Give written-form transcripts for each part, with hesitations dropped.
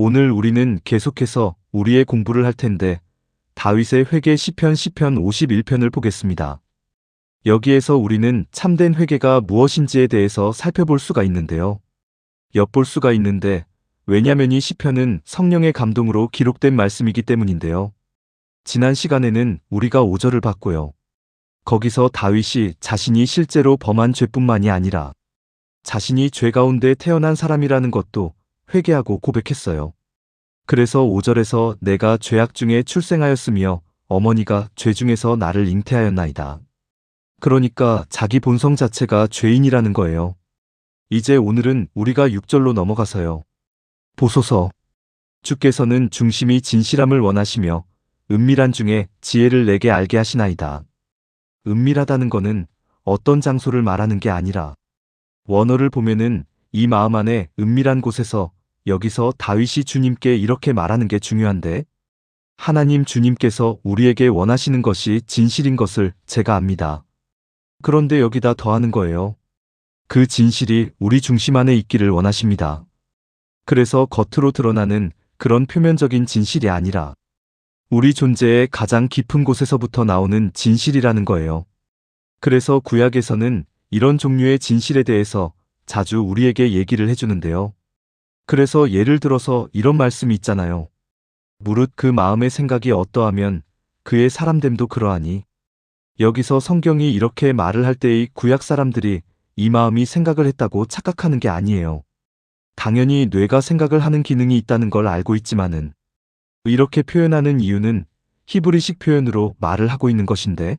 오늘 우리는 계속해서 우리의 공부를 할 텐데 다윗의 회개 시편 51편을 보겠습니다. 여기에서 우리는 참된 회개가 무엇인지에 대해서 살펴볼 수가 있는데요. 엿볼 수가 있는데 왜냐면 이 시편은 성령의 감동으로 기록된 말씀이기 때문인데요. 지난 시간에는 우리가 5절을 봤고요. 거기서 다윗이 자신이 실제로 범한 죄뿐만이 아니라 자신이 죄 가운데 태어난 사람이라는 것도 회개하고 고백했어요. 그래서 5절에서 내가 죄악 중에 출생하였으며 어머니가 죄 중에서 나를 잉태하였나이다. 그러니까 자기 본성 자체가 죄인이라는 거예요. 이제 오늘은 우리가 6절로 넘어가서요. 보소서. 주께서는 중심이 진실함을 원하시며 은밀한 중에 지혜를 내게 알게 하시나이다. 은밀하다는 거는 어떤 장소를 말하는 게 아니라 원어를 보면은 이 마음 안에 은밀한 곳에서 여기서 다윗이 주님께 이렇게 말하는 게 중요한데 하나님 주님께서 우리에게 원하시는 것이 진실인 것을 제가 압니다. 그런데 여기다 더하는 거예요. 그 진실이 우리 중심 안에 있기를 원하십니다. 그래서 겉으로 드러나는 그런 표면적인 진실이 아니라 우리 존재의 가장 깊은 곳에서부터 나오는 진실이라는 거예요. 그래서 구약에서는 이런 종류의 진실에 대해서 자주 우리에게 얘기를 해주는데요. 그래서 예를 들어서 이런 말씀이 있잖아요. 무릇 그 마음의 생각이 어떠하면 그의 사람됨도 그러하니. 여기서 성경이 이렇게 말을 할 때의 구약 사람들이 이 마음이 생각을 했다고 착각하는 게 아니에요. 당연히 뇌가 생각을 하는 기능이 있다는 걸 알고 있지만은 이렇게 표현하는 이유는 히브리식 표현으로 말을 하고 있는 것인데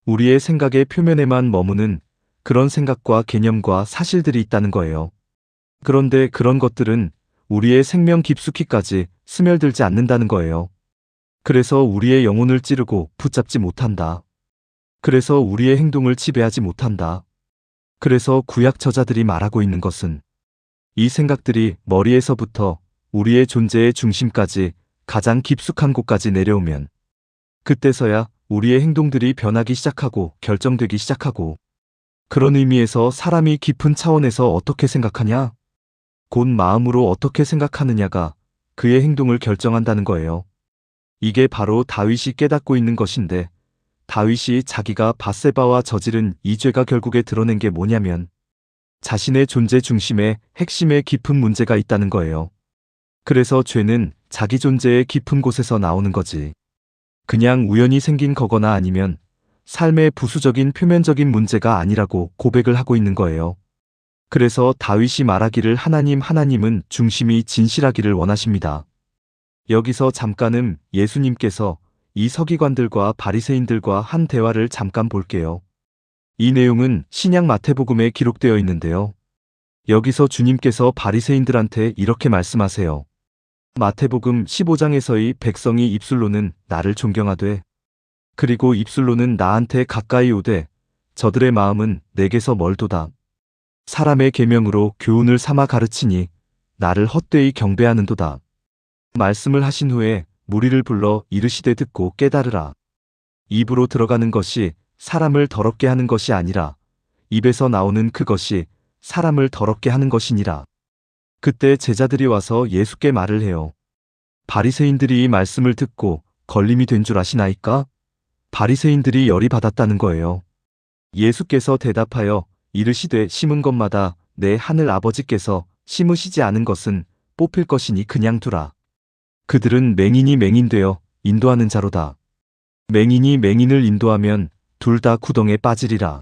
우리의 생각의 표면에만 머무는 그런 생각과 개념과 사실들이 있다는 거예요. 그런데 그런 것들은 우리의 생명 깊숙이까지 스며들지 않는다는 거예요. 그래서 우리의 영혼을 찌르고 붙잡지 못한다. 그래서 우리의 행동을 지배하지 못한다. 그래서 구약 저자들이 말하고 있는 것은 이 생각들이 머리에서부터 우리의 존재의 중심까지 가장 깊숙한 곳까지 내려오면 그때서야 우리의 행동들이 변하기 시작하고 결정되기 시작하고 그런 의미에서 사람이 깊은 차원에서 어떻게 생각하냐? 곧 마음으로 어떻게 생각하느냐가 그의 행동을 결정한다는 거예요. 이게 바로 다윗이 깨닫고 있는 것인데 다윗이 자기가 밧세바와 저지른 이 죄가 결국에 드러낸 게 뭐냐면 자신의 존재 중심에 핵심에 깊은 문제가 있다는 거예요. 그래서 죄는 자기 존재의 깊은 곳에서 나오는 거지. 그냥 우연히 생긴 거거나 아니면 삶의 부수적인 표면적인 문제가 아니라고 고백을 하고 있는 거예요. 그래서 다윗이 말하기를 하나님은 중심이 진실하기를 원하십니다. 여기서 잠깐은 예수님께서 이 서기관들과 바리새인들과 한 대화를 잠깐 볼게요. 이 내용은 신약 마태복음에 기록되어 있는데요. 여기서 주님께서 바리새인들한테 이렇게 말씀하세요. 마태복음 15장에서의 백성이 입술로는 나를 존경하되 그리고 입술로는 나한테 가까이 오되 저들의 마음은 내게서 멀도다. 사람의 계명으로 교훈을 삼아 가르치니 나를 헛되이 경배하는도다. 말씀을 하신 후에 무리를 불러 이르시되 듣고 깨달으라. 입으로 들어가는 것이 사람을 더럽게 하는 것이 아니라 입에서 나오는 그것이 사람을 더럽게 하는 것이니라. 그때 제자들이 와서 예수께 말을 해요. 바리새인들이 이 말씀을 듣고 걸림이 된 줄 아시나이까? 바리새인들이 열이 받았다는 거예요. 예수께서 대답하여 이르시되 심은 것마다 내 하늘 아버지께서 심으시지 않은 것은 뽑힐 것이니 그냥 두라. 그들은 맹인이 맹인되어 인도하는 자로다. 맹인이 맹인을 인도하면 둘 다 구덩에 빠지리라.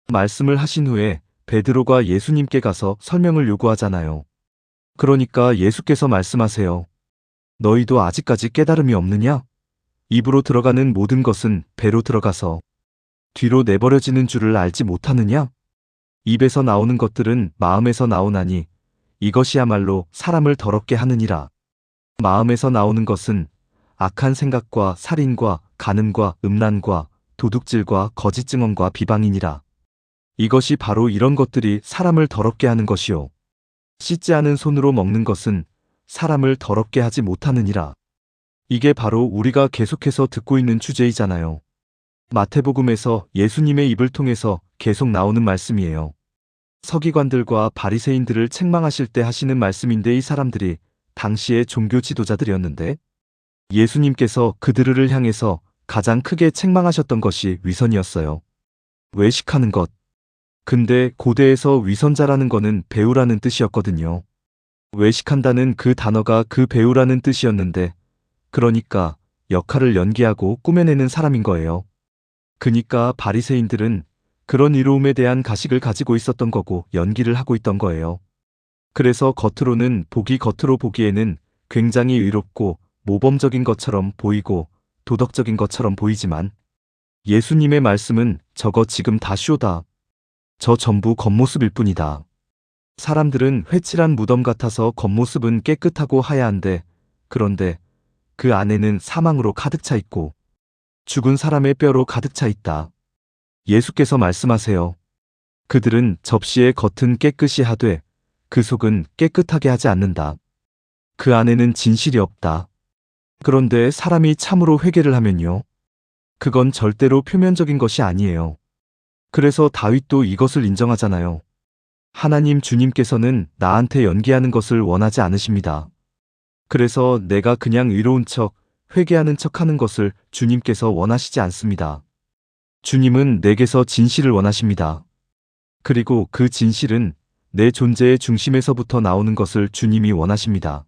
말씀을 하신 후에 베드로가 예수님께 가서 설명을 요구하잖아요. 그러니까 예수께서 말씀하세요. 너희도 아직까지 깨달음이 없느냐? 입으로 들어가는 모든 것은 배로 들어가서 뒤로 내버려지는 줄을 알지 못하느냐? 입에서 나오는 것들은 마음에서 나오나니 이것이야말로 사람을 더럽게 하느니라. 마음에서 나오는 것은 악한 생각과 살인과 간음과 음란과 도둑질과 거짓 증언과 비방이니라. 이것이 바로 이런 것들이 사람을 더럽게 하는 것이요. 씻지 않은 손으로 먹는 것은 사람을 더럽게 하지 못하느니라. 이게 바로 우리가 계속해서 듣고 있는 주제이잖아요. 마태복음에서 예수님의 입을 통해서 계속 나오는 말씀이에요. 서기관들과 바리새인들을 책망하실 때 하시는 말씀인데 이 사람들이 당시의 종교 지도자들이었는데 예수님께서 그들을 향해서 가장 크게 책망하셨던 것이 위선이었어요. 외식하는 것. 근데 고대에서 위선자라는 거는 배우라는 뜻이었거든요. 외식한다는 그 단어가 그 배우라는 뜻이었는데 그러니까 역할을 연기하고 꾸며내는 사람인 거예요. 그니까 바리새인들은 그런 이로움에 대한 가식을 가지고 있었던 거고 연기를 하고 있던 거예요. 그래서 겉으로 보기에는 굉장히 의롭고 모범적인 것처럼 보이고 도덕적인 것처럼 보이지만 예수님의 말씀은 저거 지금 다 쇼다. 저 전부 겉모습일 뿐이다. 사람들은 회칠한 무덤 같아서 겉모습은 깨끗하고 하야한데 그런데 그 안에는 사망으로 가득 차 있고 죽은 사람의 뼈로 가득 차 있다. 예수께서 말씀하세요. 그들은 접시의 겉은 깨끗이 하되 그 속은 깨끗하게 하지 않는다. 그 안에는 진실이 없다. 그런데 사람이 참으로 회개를 하면요. 그건 절대로 표면적인 것이 아니에요. 그래서 다윗도 이것을 인정하잖아요. 하나님 주님께서는 나한테 연기하는 것을 원하지 않으십니다. 그래서 내가 그냥 의로운 척, 회개하는 척 하는 것을 주님께서 원하시지 않습니다. 주님은 내게서 진실을 원하십니다. 그리고 그 진실은 내 존재의 중심에서부터 나오는 것을 주님이 원하십니다.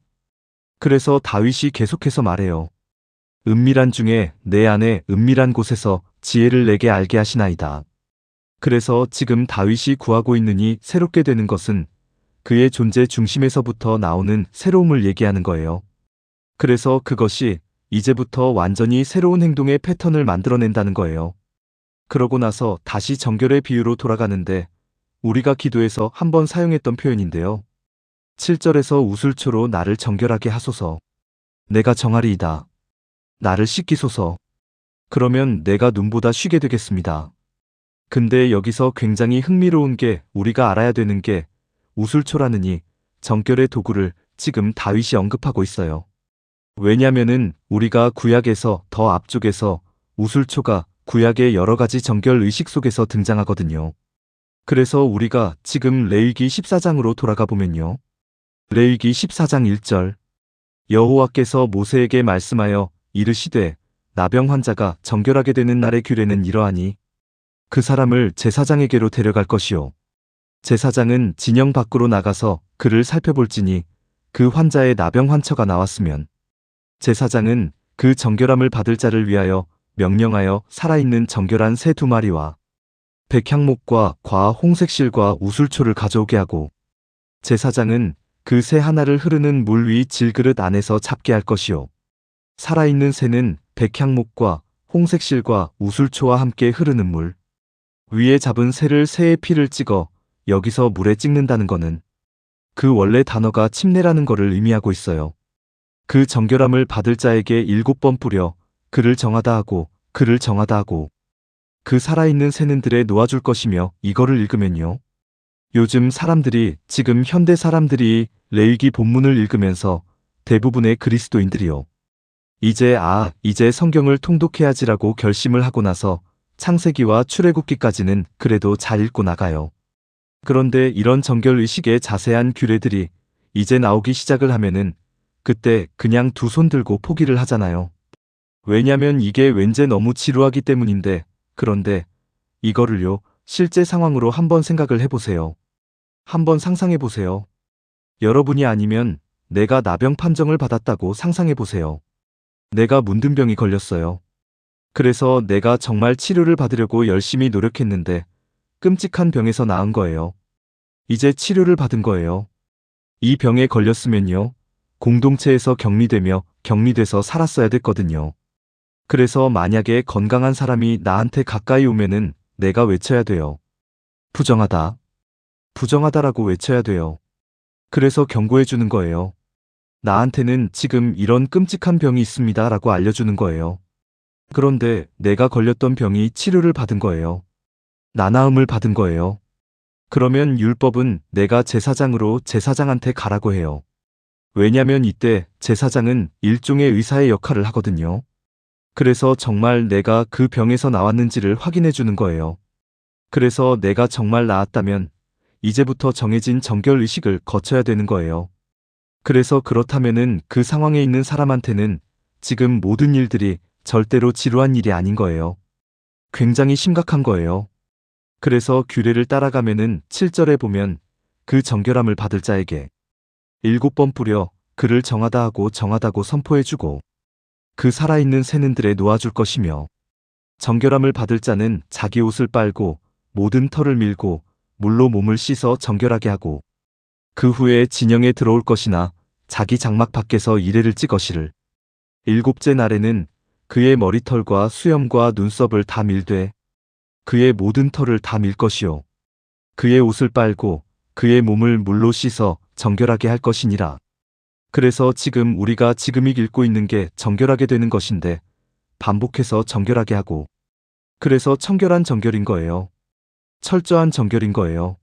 그래서 다윗이 계속해서 말해요. 은밀한 중에 내 안에 은밀한 곳에서 지혜를 내게 알게 하시나이다. 그래서 지금 다윗이 구하고 있는 이 새롭게 되는 것은 그의 존재 중심에서부터 나오는 새로움을 얘기하는 거예요. 그래서 그것이 이제부터 완전히 새로운 행동의 패턴을 만들어낸다는 거예요. 그러고 나서 다시 정결의 비유로 돌아가는데 우리가 기도에서 한번 사용했던 표현인데요. 7절에서 우슬초로 나를 정결하게 하소서. 내가 정하리이다. 나를 씻기소서. 그러면 내가 눈보다 쉬게 되겠습니다. 근데 여기서 굉장히 흥미로운 게 우리가 알아야 되는 게 우슬초라는 이 정결의 도구를 지금 다윗이 언급하고 있어요. 왜냐면은 우리가 구약에서 더 앞쪽에서 우슬초가 구약의 여러 가지 정결 의식 속에서 등장하거든요. 그래서 우리가 지금 레위기 14장으로 돌아가 보면요. 레위기 14장 1절 여호와께서 모세에게 말씀하여 이르시되 나병 환자가 정결하게 되는 날의 규례는 이러하니 그 사람을 제사장에게로 데려갈 것이요. 제사장은 진영 밖으로 나가서 그를 살펴볼지니 그 환자의 나병 환처가 나왔으면 제사장은 그 정결함을 받을 자를 위하여 명령하여 살아있는 정결한 새 2마리와 백향목과 과 홍색실과 우슬초를 가져오게 하고 제사장은 그 새 하나를 흐르는 물 위 질그릇 안에서 잡게 할 것이요. 살아있는 새는 백향목과 홍색실과 우슬초와 함께 흐르는 물 위에 잡은 새를 새의 피를 찍어 여기서 물에 찍는다는 거는 그 원래 단어가 침례라는 거를 의미하고 있어요. 그 정결함을 받을 자에게 7번 뿌려 그를 정하다 하고 그를 정하다 하고 그 살아있는 새는들에 놓아줄 것이며 이거를 읽으면요. 요즘 사람들이 지금 현대 사람들이 레위기 본문을 읽으면서 대부분의 그리스도인들이요. 이제 성경을 통독해야지라고 결심을 하고 나서 창세기와 출애굽기까지는 그래도 잘 읽고 나가요. 그런데 이런 정결 의식의 자세한 규례들이 이제 나오기 시작을 하면은 그때 그냥 두 손 들고 포기를 하잖아요. 왜냐면 이게 왠지 너무 지루하기 때문인데 그런데 이거를요 실제 상황으로 한번 생각을 해보세요. 한번 상상해보세요. 여러분이 아니면 내가 나병 판정을 받았다고 상상해보세요. 내가 문둥병이 걸렸어요. 그래서 내가 정말 치료를 받으려고 열심히 노력했는데 끔찍한 병에서 나은 거예요. 이제 치료를 받은 거예요. 이 병에 걸렸으면요. 공동체에서 격리돼서 살았어야 됐거든요. 그래서 만약에 건강한 사람이 나한테 가까이 오면은 내가 외쳐야 돼요. 부정하다. 부정하다라고 외쳐야 돼요. 그래서 경고해 주는 거예요. 나한테는 지금 이런 끔찍한 병이 있습니다 라고 알려주는 거예요. 그런데 내가 걸렸던 병이 치료를 받은 거예요. 나나음을 받은 거예요. 그러면 율법은 내가 제사장으로 제사장한테 가라고 해요. 왜냐면 이때 제사장은 일종의 의사의 역할을 하거든요. 그래서 정말 내가 그 병에서 나왔는지를 확인해 주는 거예요. 그래서 내가 정말 나았다면 이제부터 정해진 정결 의식을 거쳐야 되는 거예요. 그래서 그렇다면은 그 상황에 있는 사람한테는 지금 모든 일들이 절대로 지루한 일이 아닌 거예요. 굉장히 심각한 거예요. 그래서 규례를 따라가면은 7절에 보면 그 정결함을 받을 자에게 7번 뿌려 그를 정하다 하고 정하다고 선포해주고 그 살아있는 새는들에 놓아줄 것이며 정결함을 받을 자는 자기 옷을 빨고 모든 털을 밀고 물로 몸을 씻어 정결하게 하고 그 후에 진영에 들어올 것이나 자기 장막 밖에서 이레를 찌거시를 7째 날에는 그의 머리털과 수염과 눈썹을 다 밀되 그의 모든 털을 다 밀 것이요 그의 옷을 빨고 그의 몸을 물로 씻어 정결하게 할 것이니라. 그래서 지금 우리가 지금 읽고 있는 게 정결하게 되는 것인데 반복해서 정결하게 하고 그래서 청결한 정결인 거예요. 철저한 정결인 거예요.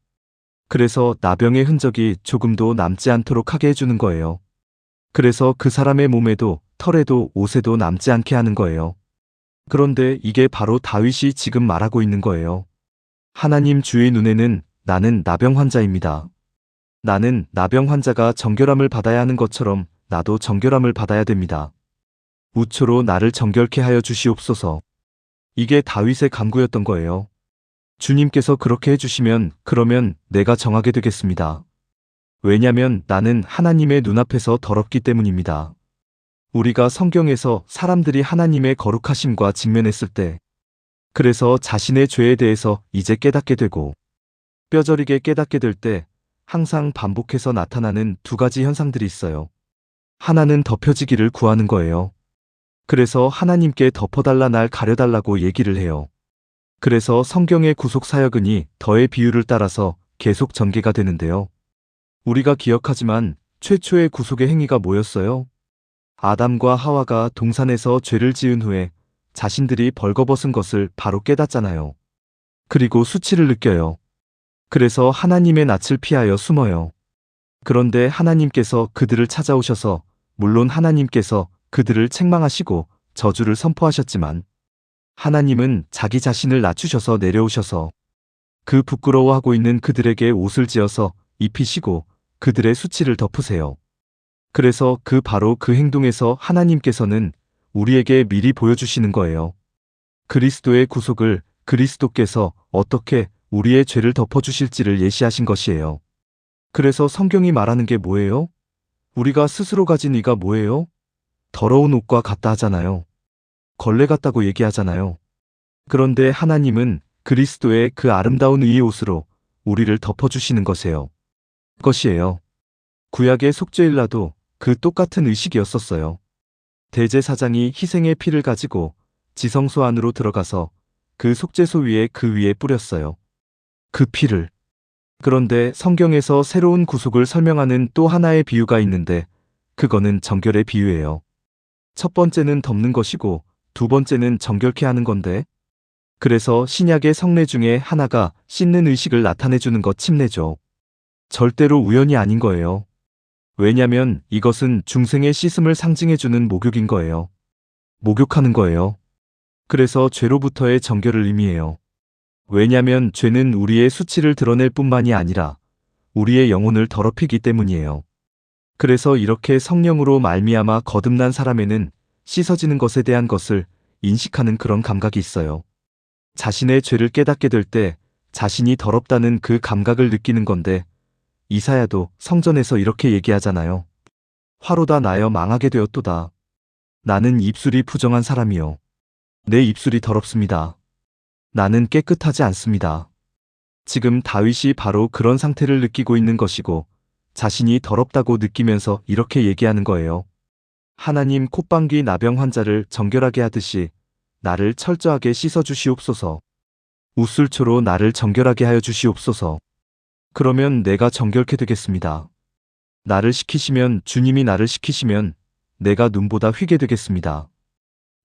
그래서 나병의 흔적이 조금도 남지 않도록 하게 해주는 거예요. 그래서 그 사람의 몸에도 털에도 옷에도 남지 않게 하는 거예요. 그런데 이게 바로 다윗이 지금 말하고 있는 거예요. 하나님 주의 눈에는 나는 나병 환자입니다. 나는 나병 환자가 정결함을 받아야 하는 것처럼 나도 정결함을 받아야 됩니다. 우초로 나를 정결케 하여 주시옵소서. 이게 다윗의 간구였던 거예요. 주님께서 그렇게 해주시면 그러면 내가 정하게 되겠습니다. 왜냐면 나는 하나님의 눈앞에서 더럽기 때문입니다. 우리가 성경에서 사람들이 하나님의 거룩하심과 직면했을 때 그래서 자신의 죄에 대해서 이제 깨닫게 되고 뼈저리게 깨닫게 될 때 항상 반복해서 나타나는 두 가지 현상들이 있어요. 하나는 덮여지기를 구하는 거예요. 그래서 하나님께 덮어달라 날 가려달라고 얘기를 해요. 그래서 성경의 구속 사역은이 더의 비유를 따라서 계속 전개가 되는데요. 우리가 기억하지만 최초의 구속의 행위가 뭐였어요? 아담과 하와가 동산에서 죄를 지은 후에 자신들이 벌거벗은 것을 바로 깨닫잖아요. 그리고 수치를 느껴요. 그래서 하나님의 낯을 피하여 숨어요. 그런데 하나님께서 그들을 찾아오셔서 물론 하나님께서 그들을 책망하시고 저주를 선포하셨지만 하나님은 자기 자신을 낮추셔서 내려오셔서 그 부끄러워하고 있는 그들에게 옷을 지어서 입히시고 그들의 수치를 덮으세요. 그래서 바로 그 행동에서 하나님께서는 우리에게 미리 보여주시는 거예요. 그리스도의 구속을 그리스도께서 어떻게 우리의 죄를 덮어주실지를 예시하신 것이에요. 그래서 성경이 말하는 게 뭐예요? 우리가 스스로 가진 의가 뭐예요? 더러운 옷과 같다 하잖아요. 걸레 같다고 얘기하잖아요. 그런데 하나님은 그리스도의 그 아름다운 의의 옷으로 우리를 덮어주시는 것이에요. 구약의 속죄일라도 그 똑같은 의식이었었어요. 대제사장이 희생의 피를 가지고 지성소 안으로 들어가서 그 속죄소 위에 그 위에 뿌렸어요. 그 피를. 그런데 성경에서 새로운 구속을 설명하는 또 하나의 비유가 있는데 그거는 정결의 비유예요. 첫 번째는 덮는 것이고 두 번째는 정결케 하는 건데 그래서 신약의 성례 중에 하나가 씻는 의식을 나타내주는 것 침례죠. 절대로 우연이 아닌 거예요. 왜냐면 이것은 중생의 씻음을 상징해주는 목욕인 거예요. 목욕하는 거예요. 그래서 죄로부터의 정결을 의미해요. 왜냐면 죄는 우리의 수치를 드러낼 뿐만이 아니라 우리의 영혼을 더럽히기 때문이에요. 그래서 이렇게 성령으로 말미암아 거듭난 사람에는 씻어지는 것에 대한 것을 인식하는 그런 감각이 있어요. 자신의 죄를 깨닫게 될 때 자신이 더럽다는 그 감각을 느끼는 건데 이사야도 성전에서 이렇게 얘기하잖아요. 화로다 나여 망하게 되었도다. 나는 입술이 부정한 사람이요. 내 입술이 더럽습니다. 나는 깨끗하지 않습니다. 지금 다윗이 바로 그런 상태를 느끼고 있는 것이고 자신이 더럽다고 느끼면서 이렇게 얘기하는 거예요. 하나님 콧방귀 나병 환자를 정결하게 하듯이 나를 철저하게 씻어주시옵소서. 우슬초로 나를 정결하게 하여 주시옵소서. 그러면 내가 정결케 되겠습니다. 나를 시키시면 주님이 나를 시키시면 내가 눈보다 휘게 되겠습니다.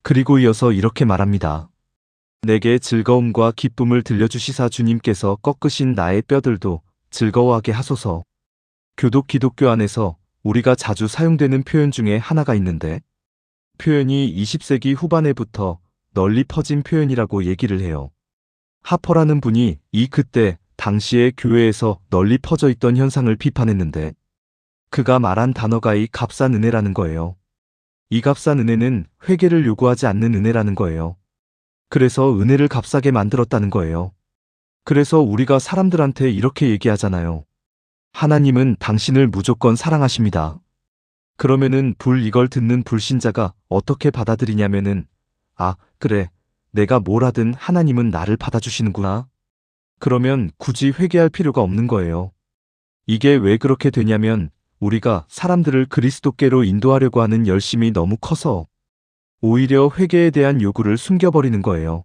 그리고 이어서 이렇게 말합니다. 내게 즐거움과 기쁨을 들려주시사 주님께서 꺾으신 나의 뼈들도 즐거워하게 하소서. 교독 기독교 안에서 우리가 자주 사용되는 표현 중에 하나가 있는데 표현이 20세기 후반에부터 널리 퍼진 표현이라고 얘기를 해요. 하퍼라는 분이 그때 당시에 교회에서 널리 퍼져 있던 현상을 비판했는데 그가 말한 단어가 이 값싼 은혜라는 거예요. 이 값싼 은혜는 회개를 요구하지 않는 은혜라는 거예요. 그래서 은혜를 값싸게 만들었다는 거예요. 그래서 우리가 사람들한테 이렇게 얘기하잖아요. 하나님은 당신을 무조건 사랑하십니다. 그러면은 이걸 듣는 불신자가 어떻게 받아들이냐면은, 아, 그래. 내가 뭘 하든 하나님은 나를 받아주시는구나. 그러면 굳이 회개할 필요가 없는 거예요. 이게 왜 그렇게 되냐면 우리가 사람들을 그리스도께로 인도하려고 하는 열심이 너무 커서 오히려 회개에 대한 요구를 숨겨버리는 거예요.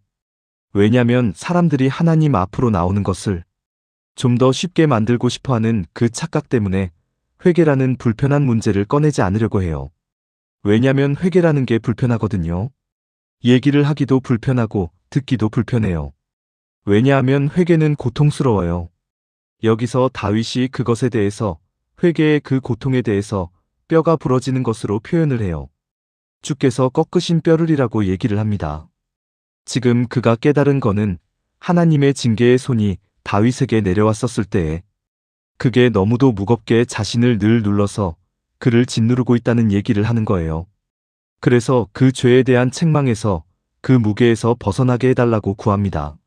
왜냐면 사람들이 하나님 앞으로 나오는 것을 좀 더 쉽게 만들고 싶어하는 그 착각 때문에 회개라는 불편한 문제를 꺼내지 않으려고 해요. 왜냐면 회개라는 게 불편하거든요. 얘기를 하기도 불편하고 듣기도 불편해요. 왜냐하면 회개는 고통스러워요. 여기서 다윗이 그것에 대해서 회개의 그 고통에 대해서 뼈가 부러지는 것으로 표현을 해요. 주께서 꺾으신 뼈를이라고 얘기를 합니다. 지금 그가 깨달은 거는 하나님의 징계의 손이 다윗에게 내려왔었을 때에 그게 너무도 무겁게 자신을 늘 눌러서 그를 짓누르고 있다는 얘기를 하는 거예요. 그래서 그 죄에 대한 책망에서 그 무게에서 벗어나게 해달라고 구합니다.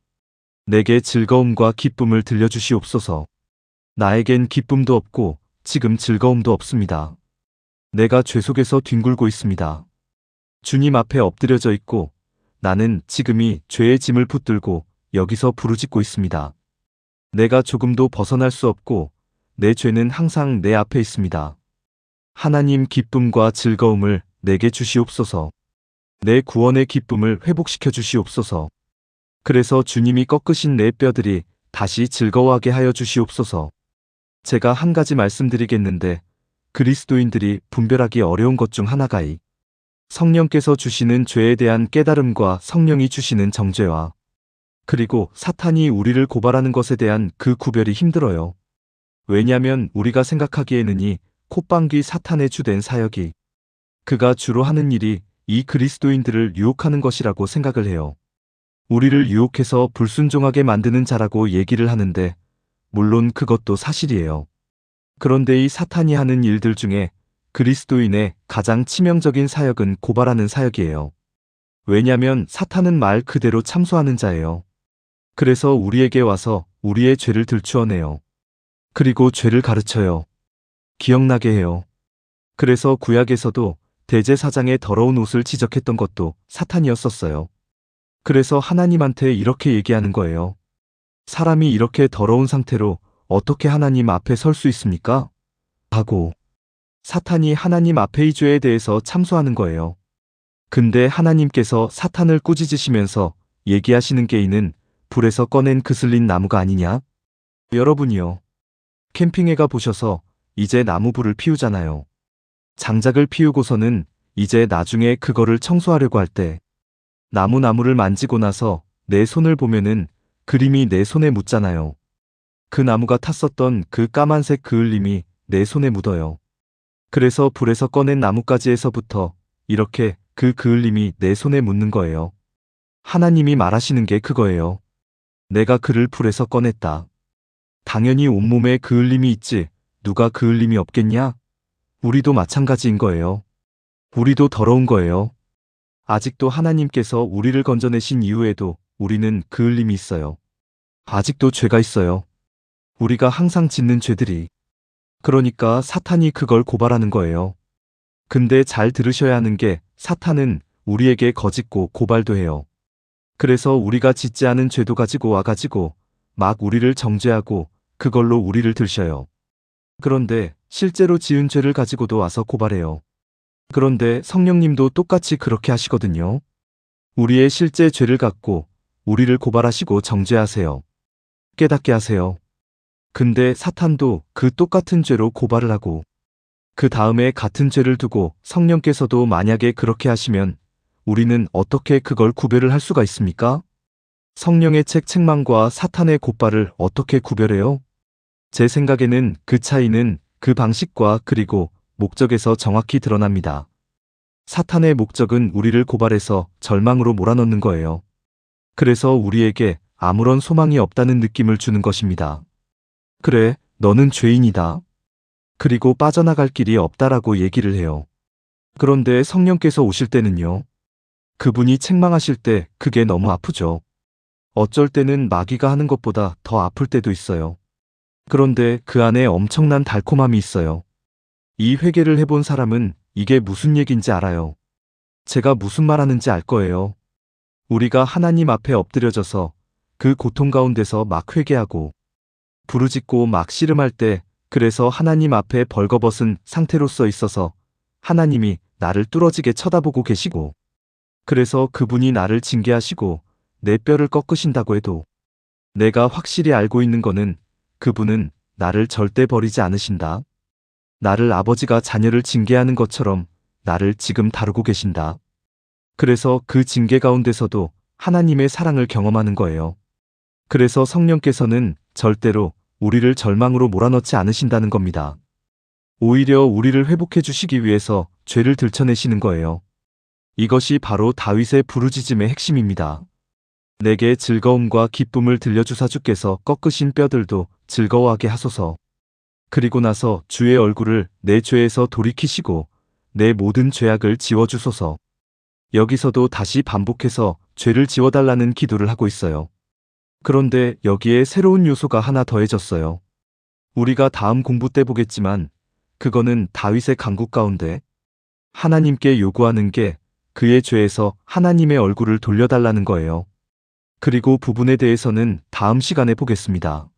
내게 즐거움과 기쁨을 들려주시옵소서. 나에겐 기쁨도 없고 지금 즐거움도 없습니다. 내가 죄 속에서 뒹굴고 있습니다. 주님 앞에 엎드려져 있고 나는 지금이 죄의 짐을 붙들고 여기서 부르짖고 있습니다. 내가 조금도 벗어날 수 없고 내 죄는 항상 내 앞에 있습니다. 하나님 기쁨과 즐거움을 내게 주시옵소서. 내 구원의 기쁨을 회복시켜 주시옵소서. 그래서 주님이 꺾으신 내 뼈들이 다시 즐거워하게 하여 주시옵소서. 제가 한 가지 말씀드리겠는데 그리스도인들이 분별하기 어려운 것 중 하나가 이 성령께서 주시는 죄에 대한 깨달음과 성령이 주시는 정죄와 그리고 사탄이 우리를 고발하는 것에 대한 그 구별이 힘들어요. 왜냐면 우리가 생각하기에는 이 콧방귀 사탄의 주된 사역이 그가 주로 하는 일이 이 그리스도인들을 유혹하는 것이라고 생각을 해요. 우리를 유혹해서 불순종하게 만드는 자라고 얘기를 하는데 물론 그것도 사실이에요. 그런데 이 사탄이 하는 일들 중에 그리스도인의 가장 치명적인 사역은 고발하는 사역이에요. 왜냐면 사탄은 말 그대로 참소하는 자예요. 그래서 우리에게 와서 우리의 죄를 들추어내요. 그리고 죄를 가르쳐요. 기억나게 해요. 그래서 구약에서도 대제사장의 더러운 옷을 지적했던 것도 사탄이었었어요. 그래서 하나님한테 이렇게 얘기하는 거예요. 사람이 이렇게 더러운 상태로 어떻게 하나님 앞에 설 수 있습니까? 하고 사탄이 하나님 앞에 이 죄에 대해서 참소하는 거예요. 근데 하나님께서 사탄을 꾸짖으시면서 얘기하시는 게 이는 불에서 꺼낸 그슬린 나무가 아니냐? 여러분이요. 캠핑에 가 보셔서 이제 나무불을 피우잖아요. 장작을 피우고서는 이제 나중에 그거를 청소하려고 할 때 나무를 만지고 나서 내 손을 보면은 그림이 내 손에 묻잖아요. 그 나무가 탔었던 그 까만색 그을림이 내 손에 묻어요. 그래서 불에서 꺼낸 나뭇가지에서부터 이렇게 그 그을림이 내 손에 묻는 거예요. 하나님이 말하시는 게 그거예요. 내가 그를 불에서 꺼냈다. 당연히 온몸에 그을림이 있지 누가 그을림이 없겠냐? 우리도 마찬가지인 거예요. 우리도 더러운 거예요. 아직도 하나님께서 우리를 건져내신 이후에도 우리는 그을림이 있어요. 아직도 죄가 있어요. 우리가 항상 짓는 죄들이. 그러니까 사탄이 그걸 고발하는 거예요. 근데 잘 들으셔야 하는 게 사탄은 우리에게 거짓고 고발도 해요. 그래서 우리가 짓지 않은 죄도 가지고 와가지고 막 우리를 정죄하고 그걸로 우리를 들셔요. 그런데 실제로 지은 죄를 가지고도 와서 고발해요. 그런데 성령님도 똑같이 그렇게 하시거든요. 우리의 실제 죄를 갖고 우리를 고발하시고 정죄하세요. 깨닫게 하세요. 근데 사탄도 그 똑같은 죄로 고발을 하고 그 다음에 같은 죄를 두고 성령께서도 만약에 그렇게 하시면 우리는 어떻게 그걸 구별을 할 수가 있습니까? 성령의 책망과 사탄의 고발을 어떻게 구별해요? 제 생각에는 그 차이는 그 방식과 그리고 목적에서 정확히 드러납니다. 사탄의 목적은 우리를 고발해서 절망으로 몰아넣는 거예요. 그래서 우리에게 아무런 소망이 없다는 느낌을 주는 것입니다. 그래, 너는 죄인이다. 그리고 빠져나갈 길이 없다라고 얘기를 해요. 그런데 성령께서 오실 때는요. 그분이 책망하실 때 그게 너무 아프죠. 어쩔 때는 마귀가 하는 것보다 더 아플 때도 있어요. 그런데 그 안에 엄청난 달콤함이 있어요. 이 회개를 해본 사람은 이게 무슨 얘기인지 알아요. 제가 무슨 말하는지 알 거예요. 우리가 하나님 앞에 엎드려져서 그 고통 가운데서 막 회개하고 부르짖고 막 씨름할 때, 그래서 하나님 앞에 벌거벗은 상태로서 있어서 하나님이 나를 뚫어지게 쳐다보고 계시고, 그래서 그분이 나를 징계하시고 내 뼈를 꺾으신다고 해도 내가 확실히 알고 있는 거는 그분은 나를 절대 버리지 않으신다. 나를 아버지가 자녀를 징계하는 것처럼 나를 지금 다루고 계신다. 그래서 그 징계 가운데서도 하나님의 사랑을 경험하는 거예요. 그래서 성령께서는 절대로 우리를 절망으로 몰아넣지 않으신다는 겁니다. 오히려 우리를 회복해 주시기 위해서 죄를 들춰내시는 거예요. 이것이 바로 다윗의 부르짖음의 핵심입니다. 내게 즐거움과 기쁨을 들려주사 주께서 꺾으신 뼈들도 즐거워하게 하소서. 그리고 나서 주의 얼굴을 내 죄에서 돌이키시고 내 모든 죄악을 지워주소서. 여기서도 다시 반복해서 죄를 지워달라는 기도를 하고 있어요. 그런데 여기에 새로운 요소가 하나 더해졌어요. 우리가 다음 공부 때 보겠지만 그거는 다윗의 간구 가운데 하나님께 요구하는 게 그의 죄에서 하나님의 얼굴을 돌려달라는 거예요. 그리고 부분에 대해서는 다음 시간에 보겠습니다.